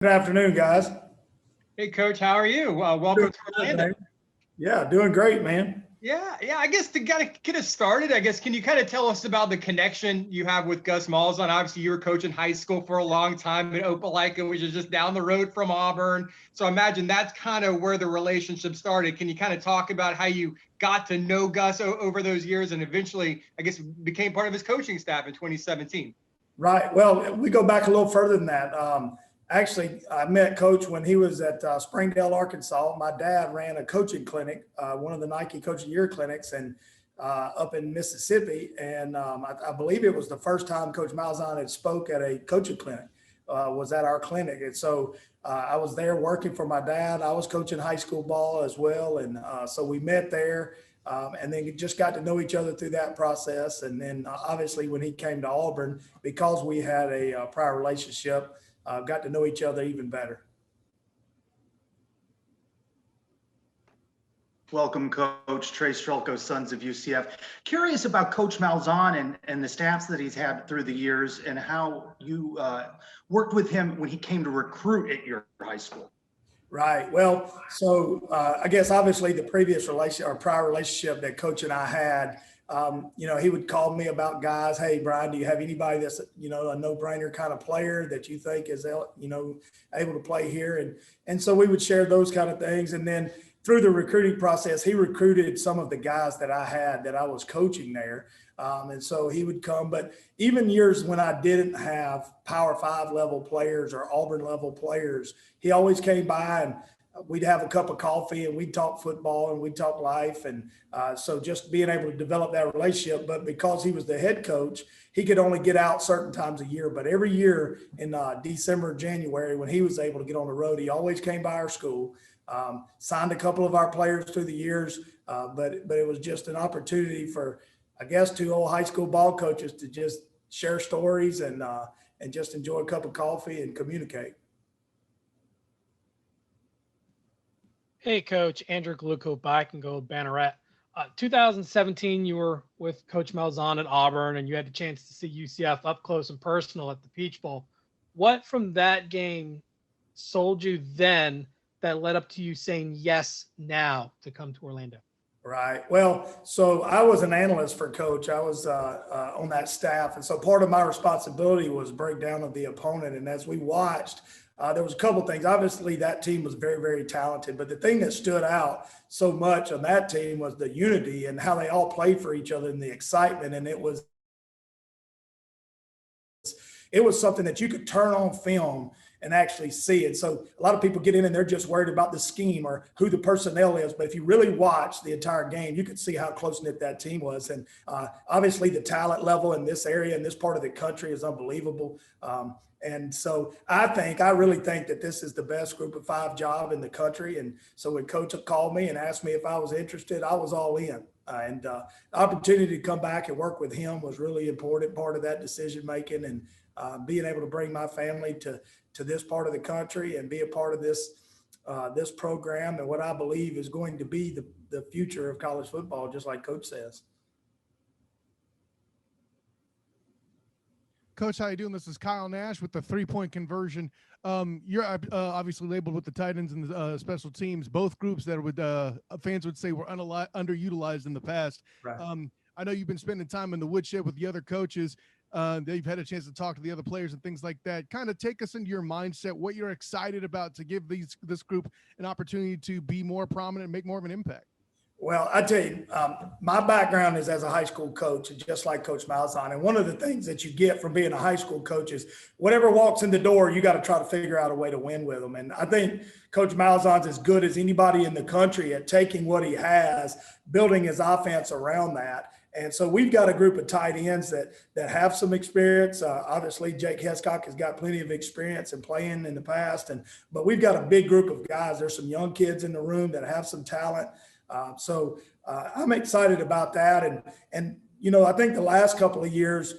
Good afternoon, guys. Hey, Coach, how are you? Doing Welcome to good, Orlando. man. Yeah, doing great, man. Yeah. I guess to get us started, can you kind of tell us about the connection you have with Gus Malzahn? Obviously, you were coaching high school for a long time in Opelika, which is just down the road from Auburn. So I imagine that's kind of where the relationship started. Can you kind of talk about how you got to know Gus over those years and eventually, I guess, became part of his coaching staff in 2017? Right. Well, we go back a little further than that. Actually, I met Coach when he was at Springdale, Arkansas. My dad ran a coaching clinic, one of the Nike Coach of the Year clinics, and up in Mississippi. And I believe it was the first time Coach Malzahn had spoke at a coaching clinic. Was at our clinic, and so I was there working for my dad. I was coaching high school ball as well, and so we met there. And then just got to know each other through that process. And then obviously when he came to Auburn, because we had a prior relationship, got to know each other even better. Welcome, Coach Trylko, Sons of UCF. Curious about Coach Malzahn and the staffs that he's had through the years and how you worked with him when he came to recruit at your high school. Right. Well, so I guess obviously the previous relationship or prior relationship that Coach and I had, he would call me about guys. Hey, Brian, do you have anybody that's, a no-brainer kind of player that you think is, able to play here? And so we would share those kind of things. And then through the recruiting process, he recruited some of the guys that I had that I was coaching there. And so he would come, but even years when I didn't have Power 5 level players or Auburn level players, he always came by and we'd have a cup of coffee and we'd talk football and we'd talk life. And so just being able to develop that relationship, but because he was the head coach, he could only get out certain times a year. But every year in December, January, when he was able to get on the road, he always came by our school, signed a couple of our players through the years. But it was just an opportunity for, I guess, two old high school ball coaches to just share stories and just enjoy a cup of coffee and communicate. Hey, Coach. Andrew Gluco, Bike and Go Banneret. 2017, you were with Coach Malzahn at Auburn, and you had the chance to see UCF up close and personal at the Peach Bowl. What from that game sold you then that led up to you saying yes now to come to Orlando? Right. Well, so I was an analyst for Coach. I was on that staff. And so part of my responsibility was breakdown of the opponent. And as we watched, there was a couple of things. Obviously, that team was very, very talented. But the thing that stood out so much on that team was the unity and how they all played for each other and the excitement. And it was something that you could turn on film and actually see it. So a lot of people get in and they're just worried about the scheme or who the personnel is. But if you really watch the entire game, you could see how close-knit that team was. And obviously the talent level in this area, in this part of the country is unbelievable. And so I really think that this is the best group of 5 job in the country. And so when Coach called me and asked me if I was interested, I was all in. And the opportunity to come back and work with him was really important part of that decision-making, and being able to bring my family to this part of the country and be a part of this program and what I believe is going to be the future of college football, just like Coach says. Coach, how you doing? This is Kyle Nash with the 3-point conversion. You're obviously labeled with the tight ends and the special teams, both groups that fans would say were underutilized in the past. Right. I know you've been spending time in the woodshed with the other coaches. They've had a chance to talk to the other players and things like that. Kind of take us into your mindset, what you're excited about to give this group an opportunity to be more prominent and make more of an impact. Well, I tell you, my background is as a high school coach, just like Coach Malzahn. And one of the things that you get from being a high school coach is whatever walks in the door, you got to try to figure out a way to win with them. And I think Coach Malzahn's as good as anybody in the country at taking what he has, building his offense around that. And so we've got a group of tight ends that have some experience. Obviously, Jake Hescock has got plenty of experience in playing in the past. But we've got a big group of guys. There's some young kids in the room that have some talent. So I'm excited about that. And I think the last couple of years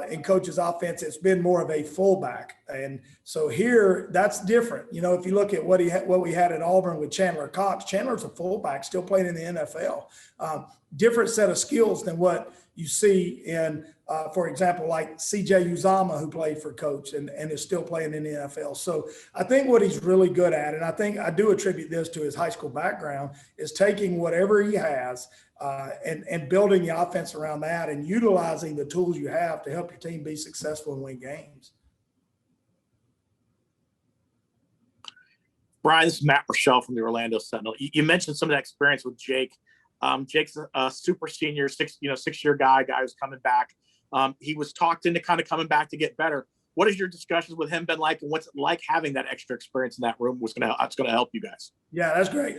in Coach's offense, it's been more of a fullback. And so here, that's different. If you look at what we had at Auburn with Chandler Cox, Chandler's a fullback, still playing in the NFL. Different set of skills than what you see in, for example, like CJ Uzama, who played for Coach and is still playing in the NFL. So I think what he's really good at, and I think I do attribute this to his high school background, is taking whatever he has and building the offense around that and utilizing the tools you have to help your team be successful and win games. Brian, this is Matt Rochelle from the Orlando Sentinel. You mentioned some of that experience with Jake. Jake's a super senior, six-year guy who's coming back. He was talked into kind of coming back to get better. What has your discussions with him been like, and what's it like having that extra experience in that room? It's going to help you guys. Yeah, that's great.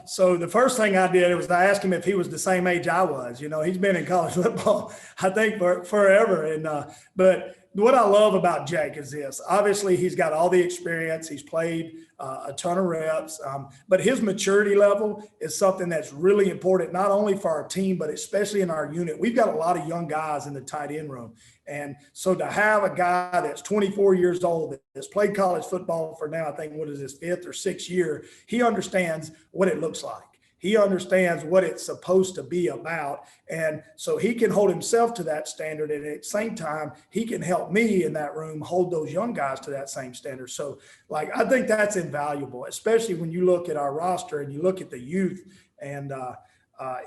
So the first thing I did was I asked him if he was the same age I was. He's been in college football, I think, for forever. And but what I love about Jake is this. Obviously, he's got all the experience. He's played a ton of reps, but his maturity level is something that's really important, not only for our team, but especially in our unit. We've got a lot of young guys in the tight end room. And so to have a guy that's 24 years old that's played college football for now, I think, what is his 5th or 6th year, he understands what it looks like. He understands what it's supposed to be about. And so he can hold himself to that standard. And at the same time, he can help me in that room hold those young guys to that same standard. So, I think that's invaluable, especially when you look at our roster and you look at the youth and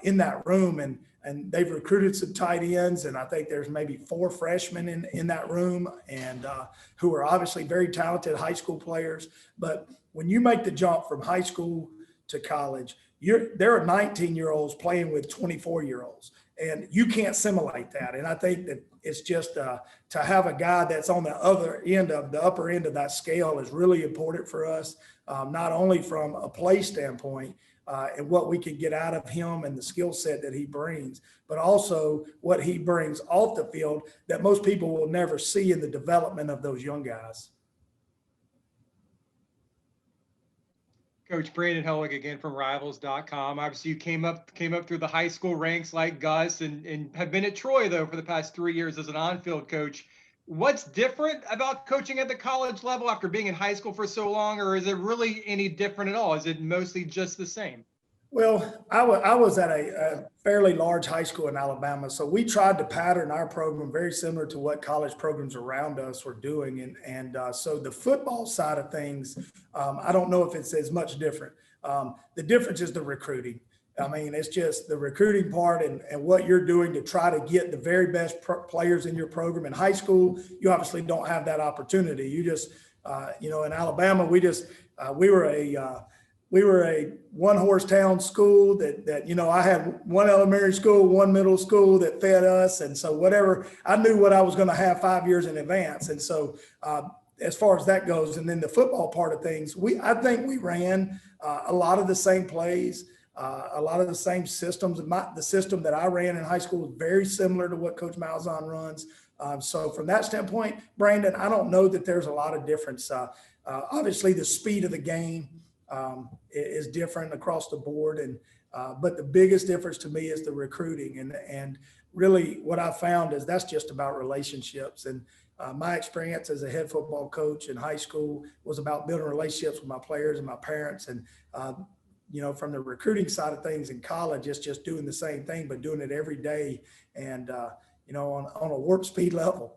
in that room. And they've recruited some tight ends. And I think there's maybe 4 freshmen in that room and who are obviously very talented high school players. But when you make the jump from high school to college, there are 19-year-olds playing with 24-year-olds, and you can't simulate that. And I think that it's just to have a guy that's on the upper end of that scale is really important for us, not only from a play standpoint and what we can get out of him and the skill set that he brings, but also what he brings off the field that most people will never see in the development of those young guys. Coach Brandon Helwig again from Rivals.com. Obviously, you came up through the high school ranks like Gus and have been at Troy, though, for the past 3 years as an on-field coach. What's different about coaching at the college level after being in high school for so long, or is it really any different at all? Is it mostly just the same? Well, I was at a fairly large high school in Alabama, so we tried to pattern our program very similar to what college programs around us were doing. And so the football side of things, I don't know if it's as much different. The difference is the recruiting. I mean, it's just the recruiting part and what you're doing to try to get the very best players in your program. In high school, you obviously don't have that opportunity. You just, in Alabama, we were a one-horse town school that I had one elementary school, one middle school that fed us. And so whatever, I knew what I was going to have 5 years in advance. And so as far as that goes, and then the football part of things, I think we ran a lot of the same plays, a lot of the same systems. The system that I ran in high school was very similar to what Coach Malzahn runs. So from that standpoint, Brandon, I don't know that there's a lot of difference. Obviously, the speed of the game is different across the board, but the biggest difference to me is the recruiting, and really what I found is that's just about relationships. And my experience as a head football coach in high school was about building relationships with my players and my parents, and from the recruiting side of things in college, it's just doing the same thing but doing it every day and on a warp speed level.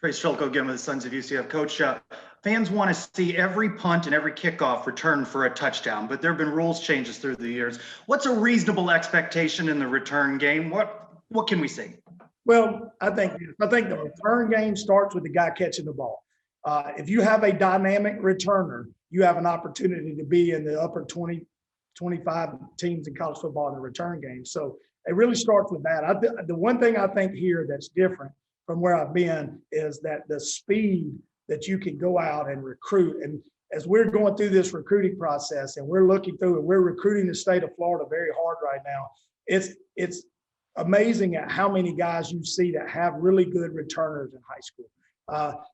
Trylko again with the Sons of UCF. Coach, fans want to see every punt and every kickoff return for a touchdown, but there have been rules changes through the years. What's a reasonable expectation in the return game? What can we see? Well, I think the return game starts with the guy catching the ball. If you have a dynamic returner, you have an opportunity to be in the upper 20, 25 teams in college football in the return game. So it really starts with that. The one thing I think here that's different from where I've been is that the speed that you can go out and recruit. And as we're going through this recruiting process and we're looking through and we're recruiting the state of Florida very hard right now, it's amazing at how many guys you see that have really good returners in high school.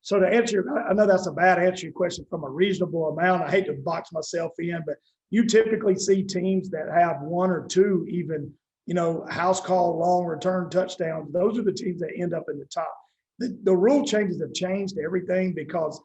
So to answer, I know that's a bad answer to your question from a reasonable amount. I hate to box myself in, but you typically see teams that have 1 or 2 even house call long return touchdowns. Those are the teams that end up in the top. The rule changes have changed everything because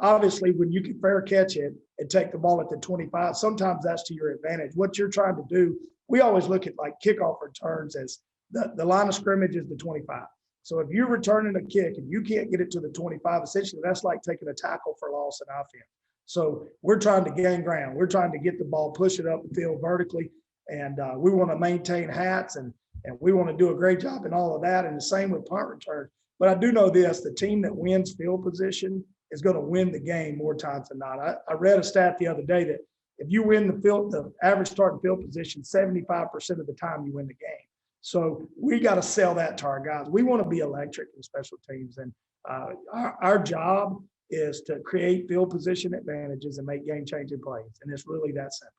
Obviously, when you can fair catch it and take the ball at the 25, sometimes that's to your advantage. What you're trying to do, we always look at like kickoff returns as the line of scrimmage is the 25. So if you're returning a kick and you can't get it to the 25, essentially that's like taking a tackle for loss in offense. So we're trying to gain ground. We're trying to get the ball, push it up the field vertically, and we want to maintain hats and we want to do a great job in all of that. And the same with punt return. But I do know this: the team that wins field position is going to win the game more times than not. I read a stat the other day that if you win the average starting field position, 75% of the time you win the game. So we got to sell that to our guys. We want to be electric in special teams, and our job is to create field position advantages and make game-changing plays, and it's really that simple.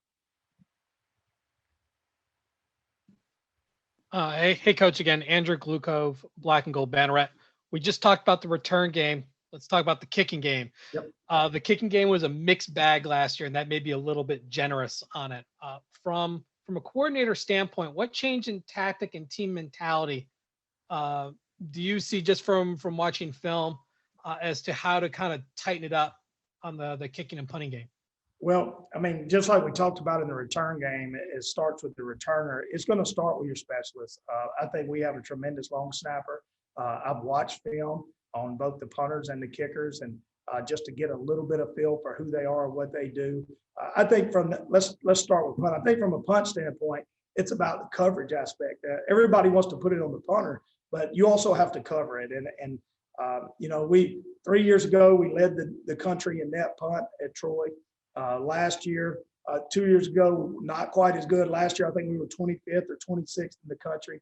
Hey, Coach, again, Andrew Glukov, Black and Gold Banneret. We just talked about the return game. Let's talk about the kicking game. Yep. The kicking game was a mixed bag last year, and that may be a little bit generous on it. From a coordinator standpoint, what change in tactic and team mentality do you see just from watching film as to how to kind of tighten it up on the kicking and punting game? Well, I mean, just like we talked about in the return game, it starts with the returner. It's going to start with your specialist. I think we have a tremendous long snapper. I've watched film on both the punters and the kickers, and just to get a little bit of feel for who they are, what they do. I think let's start with punt. I think from a punt standpoint, it's about the coverage aspect. Everybody wants to put it on the punter, but you also have to cover it. And you know, 3 years ago, we led the country in net punt at Troy. Last year, 2 years ago, not quite as good. Last year, I think we were 25th or 26th in the country.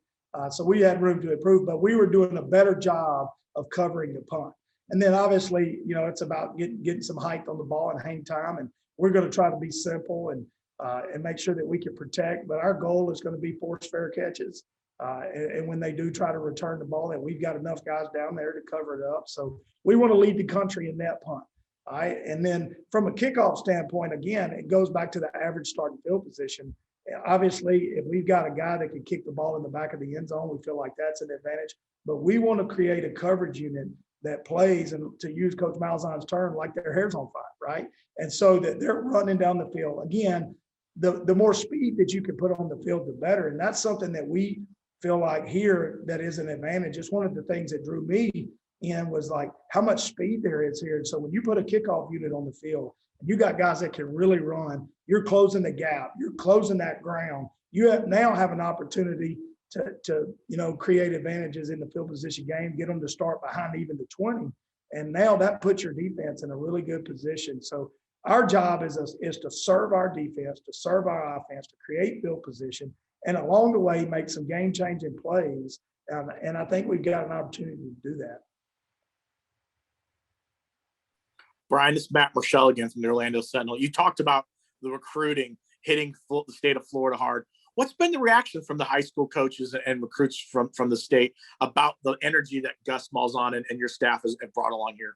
So we had room to improve, but we were doing a better job of covering the punt. And then obviously, you know, it's about getting some height on the ball and hang time. And we're going to try to be simple and make sure that we can protect. But our goal is going to be force fair catches. And when they do try to return the ball, that we've got enough guys down there to cover it up. So we want to lead the country in net punt. All right. And then from a kickoff standpoint, again, it goes back to the average starting field position. Obviously, if we've got a guy that can kick the ball in the back of the end zone, we feel like that's an advantage. But we want to create a coverage unit that plays, and to use Coach Malzahn's term, like their hair's on fire, right? And so that they're running down the field. Again, the more speed that you can put on the field, the better. And that's something that we feel like here that is an advantage. It's one of the things that drew me in was like how much speed there is here. And so when you put a kickoff unit on the field, and you got guys that can really run, you're closing the gap, you're closing that ground. You now have an opportunity to you know, create advantages in the field position game, get them to start behind even the 20. And now that puts your defense in a really good position. So our job is to serve our defense, to serve our offense, to create field position, and along the way, make some game-changing plays. And I think we've got an opportunity to do that. Brian, this is Matt Marshall again from the Orlando Sentinel. You talked about the recruiting hitting the state of Florida hard. What's been the reaction from the high school coaches and recruits from the state about the energy that Gus Malzahn and your staff has brought along here?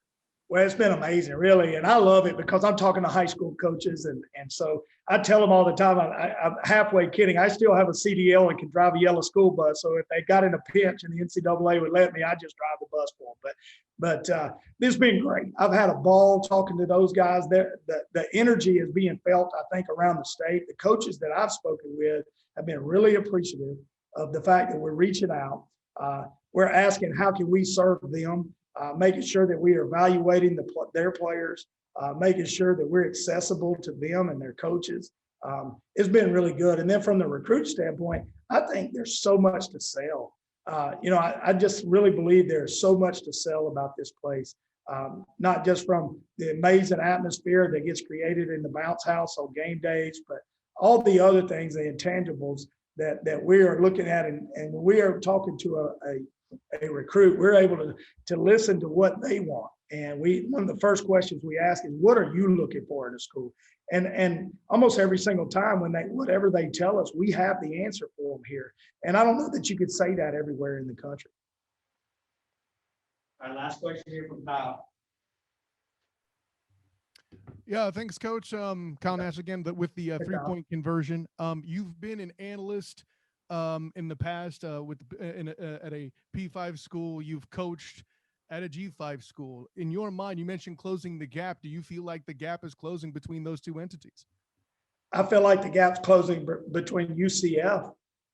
Well, it's been amazing, really. And I love it because I'm talking to high school coaches. And so I tell them all the time, I'm halfway kidding. I still have a CDL and can drive a yellow school bus. So if they got in a pinch and the NCAA would let me, I'd just drive the bus for them. But this has been great. I've had a ball talking to those guys. The energy is being felt, I think, around the state. The coaches that I've spoken with have been really appreciative of the fact that we're reaching out. We're asking, how can we serve them? Making sure that we are evaluating their players, making sure that we're accessible to them and their coaches. It's been really good. And then from the recruit standpoint, I think there's so much to sell. You know, I just really believe there's so much to sell about this place, not just from the amazing atmosphere that gets created in the bounce house on game days, but all the other things, the intangibles that we are looking at. And when we are talking to a recruit, we're able to listen to what they want. And one of the first questions we ask is, what are you looking for in a school? And almost every single time whatever they tell us, we have the answer for them here. And I don't know that you could say that everywhere in the country. Our last question here from Kyle. Yeah, thanks, Coach. Kyle Nash again, but with the 3-point conversion. You've been an analyst in the past at a P5 school. You've coached at a G5 school. In your mind, you mentioned closing the gap. Do you feel like the gap is closing between those two entities? I feel like the gap's closing between UCF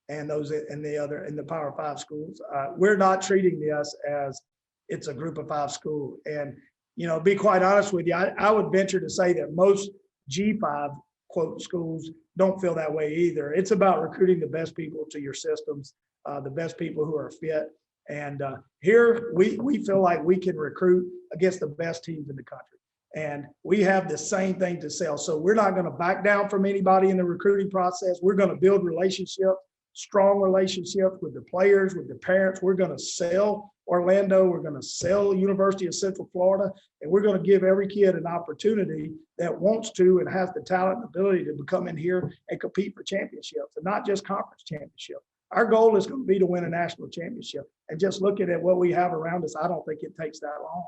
and those in the Power 5 schools. We're not treating this as it's a group of 5 school. And, you know, be quite honest with you, I would venture to say that most G5 quote schools don't feel that way either. It's about recruiting the best people to your systems, the best people who are fit. And here we feel like we can recruit against the best teams in the country. And we have the same thing to sell. So we're not going to back down from anybody in the recruiting process. We're going to build relationships, strong relationships with the players, with the parents. We're going to sell Orlando. We're going to sell University of Central Florida. And we're going to give every kid an opportunity that wants to and has the talent and ability to come in here and compete for championships, and not just conference championships. Our goal is going to be to win a national championship. And just looking at what we have around us, I don't think it takes that long.